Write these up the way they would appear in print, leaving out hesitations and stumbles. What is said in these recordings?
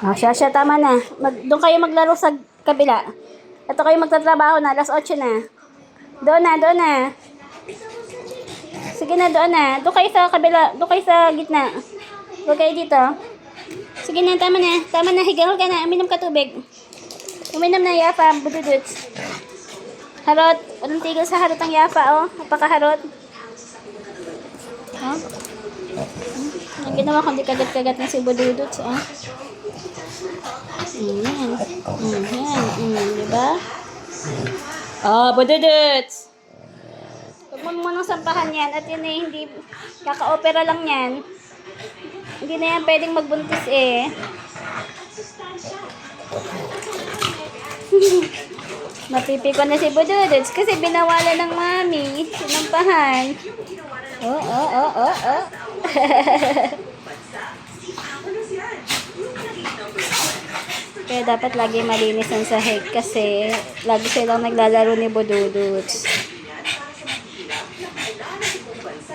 Oh, siya, tama na. Doon kayo maglaro sa kabila. Ito kayo magtatrabaho na, alas 8 na. Doon na. Sige na, doon na. Doon kayo sa kabila, doon kayo sa gitna. Huwag kayo dito. Sige na, tama na. Tama na, higal ka na. Uminom ka tubig. Uminom na, Yafa, bududuts. Harot. Walang tigil sa harot ang Yafa, oh. Napakaharot. Oh. Ang ginawa ko, hindi kagat-kagat na si bududuts, oh. Ayan. Diba? Oh, bududuts. Huwag mo munang sampahan yan. At yun eh, hindi, kaka-opera lang yan. Hindi na yan pwedeng magbuntis eh. Mapipiko na si bududuts kasi binawalan ng mami. Sinampahan. Oh. Kaya dapat lagi malinis ang sahig kasi lagi silang naglalaro ni bududuts.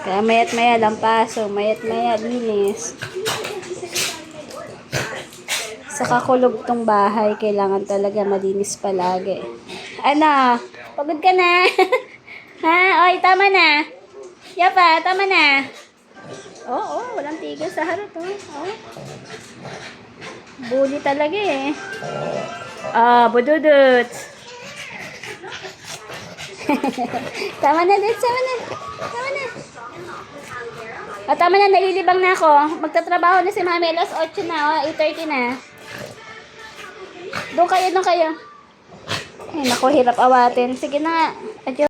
Kaya mayat maya lampaso, mayat maya linis. Sa kakulog tong bahay, kailangan talaga malinis palagi. Ano? Pagod ka na? Ha? Oy, tama na. Yapa, tama na. Oo, walang tigil sa harap. Oh. Bully talaga eh. Bududuts. Tama na, Dudes. Tama na. Tama na, nalilibang na ako. Magtatrabaho na si Mami. Alas 8 na, 8:30 na. Doon kayo. Ay, naku, hirap awatin. Sige na. Adyo.